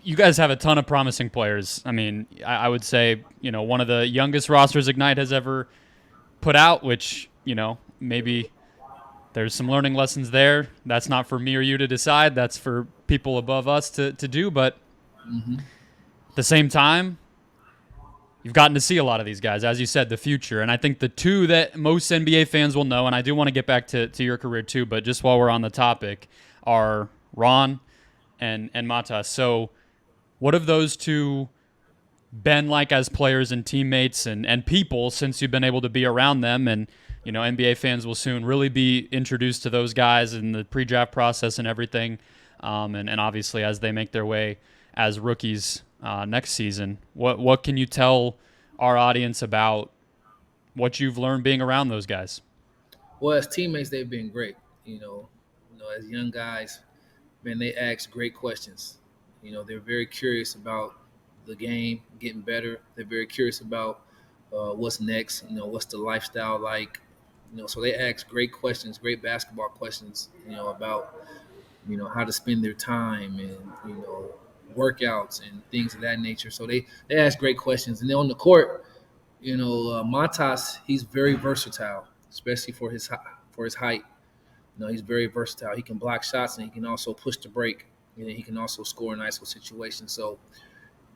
you guys have a ton of promising players. I mean, I would say, one of the youngest rosters Ignite has ever put out, which, maybe there's some learning lessons there. That's not for me or you to decide. That's for people above us to do. But at the same time, you've gotten to see a lot of these guys, as you said, the future. And I think the two that most NBA fans will know, and I do want to get back to your career too, but just while we're on the topic, are Ron and Matas. So what have those two been like as players and teammates and people since you've been able to be around them? And, NBA fans will soon really be introduced to those guys in the pre-draft process and everything. And obviously as they make their way as rookies next season. What can you tell our audience about what you've learned being around those guys? Well, as teammates, they've been great. As young guys, man, they ask great questions. They're very curious about the game, getting better. They're very curious about what's next. What's the lifestyle like? So they ask great questions, great basketball questions. About how to spend their time and workouts and things of that nature. So they ask great questions. And then on the court, Matas, he's very versatile, especially for his height. He's very versatile. He can block shots and he can also push the break. He can also score in ISO situations. So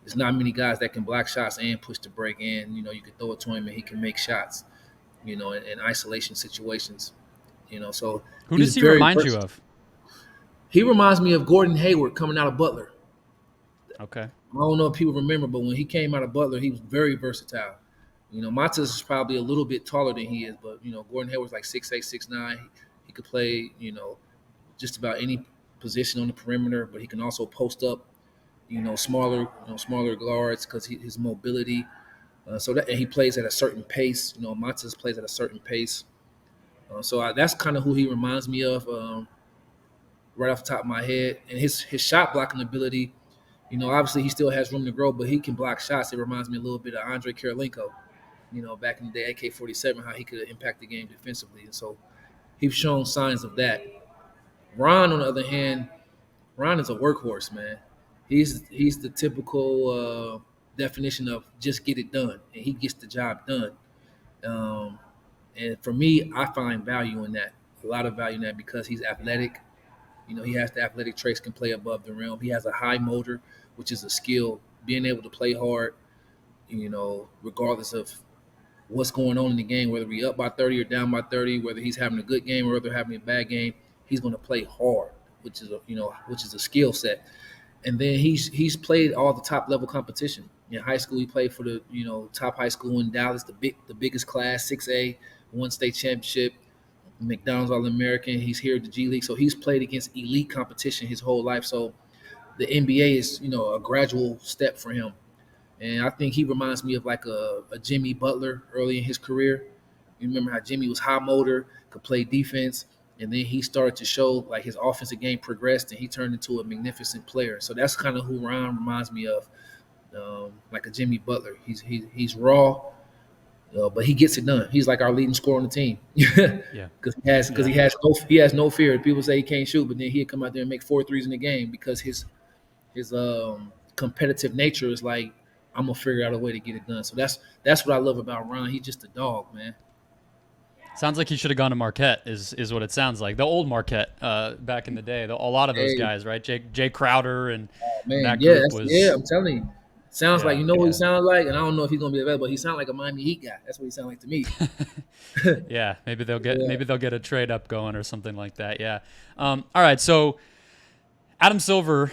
there's not many guys that can block shots and push the break, and you can throw it to him and he can make shots. In isolation situations. So who does he remind you of? He reminds me of Gordon Hayward coming out of Butler. Okay. I don't know if people remember, but when he came out of Butler, he was very versatile. Matas is probably a little bit taller than he is, but Gordon Hayward's like 6'8", 6'9". He could play, just about any position on the perimeter, but he can also post up, smaller guards because his mobility. So that and he plays at a certain pace. Matas plays at a certain pace. So that's kind of who he reminds me of, right off the top of my head. And his shot blocking ability, obviously he still has room to grow, but he can block shots. It reminds me a little bit of Andre Kirilenko, back in the day, AK-47, how he could impact the game defensively. And so he's shown signs of that. Ron, on the other hand, Ron is a workhorse, man. He's the typical definition of just get it done, and he gets the job done. And for me, I find value in that, a lot of value in that, because he's athletic. He has the athletic traits, can play above the rim. He has a high motor, which is a skill, being able to play hard, regardless of what's going on in the game, whether we're up by 30 or down by 30, whether he's having a good game or whether having a bad game, he's going to play hard, which is a skill set. And then he's played all the top level competition. In high school, he played for the top high school in Dallas, the biggest class, 6A, won state championship, McDonald's All-American. He's here at the G League, so he's played against elite competition his whole life. So the NBA is a gradual step for him, and I think he reminds me of like a Jimmy Butler early in his career. You remember how Jimmy was high motor, could play defense, and then he started to show like his offensive game progressed, and he turned into a magnificent player. So that's kind of who Ron reminds me of, like a Jimmy Butler. He's raw, but he gets it done. He's like our leading scorer on the team. Yeah. Because he has no fear. People say he can't shoot, but then he'd come out there and make 4 threes in the game because his competitive nature is like, I'm gonna figure out a way to get it done. So that's what I love about Ron. He's just a dog, man. Sounds like he should have gone to Marquette, is what it sounds like. The old Marquette back in the day. A lot of those guys, right? Jay Crowder and that group was. Yeah, I'm telling you. Sounds like, what he sounds like? And I don't know if he's going to be available, but he sounds like a Miami Heat guy. That's what he sounds like to me. Yeah, maybe they'll get a trade up going or something like that. Yeah. All right, so Adam Silver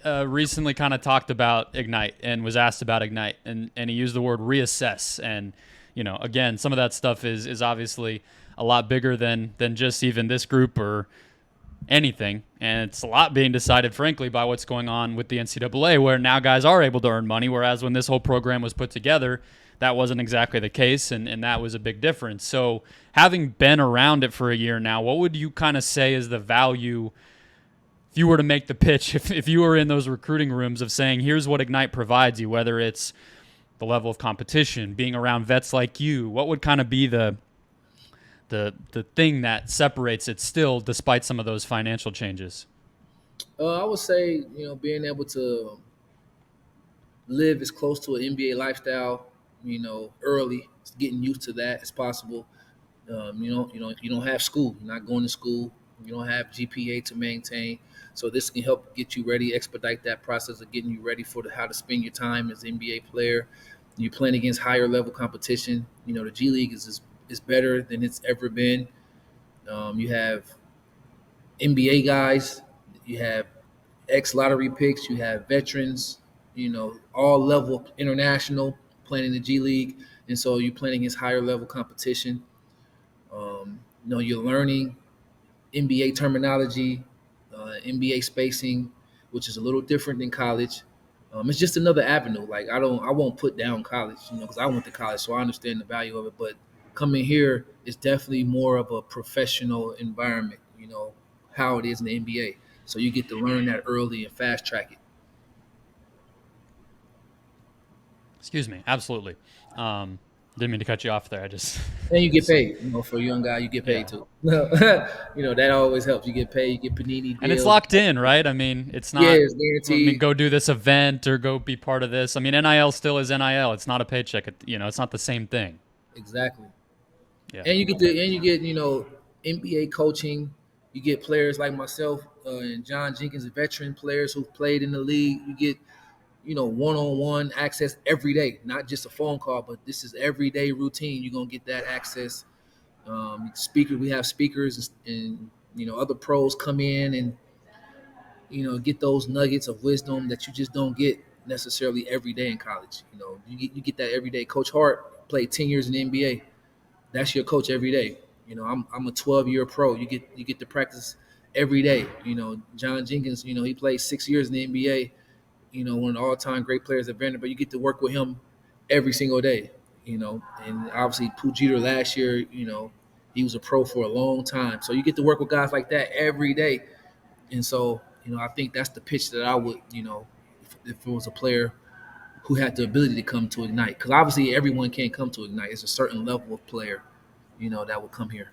recently kind of talked about Ignite and was asked about Ignite, and he used the word reassess. And again, some of that stuff is obviously a lot bigger than just even this group or anything, and it's a lot being decided, frankly, by what's going on with the NCAA, where now guys are able to earn money, whereas when this whole program was put together, that wasn't exactly the case, and that was a big difference. So having been around it for a year now, what would you kind of say is the value, if you were to make the pitch, if you were in those recruiting rooms, of saying, here's what Ignite provides you, whether it's the level of competition, being around vets like you, what would kind of be the thing that separates it still, despite some of those financial changes? I would say, being able to live as close to an NBA lifestyle, early, getting used to that as possible. You don't have school. You're not going to school. You don't have GPA to maintain. So this can help get you ready, expedite that process of getting you ready for how to spend your time as an NBA player. You're playing against higher level competition. The G League is better than it's ever been. You have NBA guys. You have ex lottery picks. You have veterans. All level international playing in the G League, and so you're playing against higher level competition. You're learning NBA terminology, NBA spacing, which is a little different than college. It's just another avenue. Like I won't put down college, because I went to college, so I understand the value of it. But coming here is definitely more of a professional environment. How it is in the NBA, so you get to learn that early and fast track it. Excuse me. Absolutely. Didn't mean to cut you off there. I just And you get paid. For a young guy, you get paid yeah. too. That always helps. You get paid. You get panini And it's deals. locked in, right? I mean, it's Yeah, not. it's I mean, guaranteed. go do this event or go be part of this. I mean, NIL still is NIL. It's not a paycheck. It's not the same thing. Exactly. Yeah. And you get NBA coaching. You get players like myself and John Jenkins, veteran players who've played in the league. You get one-on-one access every day, not just a phone call, but this is everyday routine. You're gonna get that access. We have speakers and other pros come in and get those nuggets of wisdom that you just don't get necessarily every day in college. You get that every day. Coach Hart played 10 years in the NBA. That's your coach every day. I'm a 12-year pro. You get to practice every day. John Jenkins, he played 6 years in the NBA. One of the all-time great players at Vanderbilt. You get to work with him every single day. And obviously Pujeter last year, he was a pro for a long time. So you get to work with guys like that every day. And so, I think that's the pitch that I would, if it was a player who had the ability to come to Ignite. Because obviously everyone can't come to Ignite. It's a certain level of player, that will come here.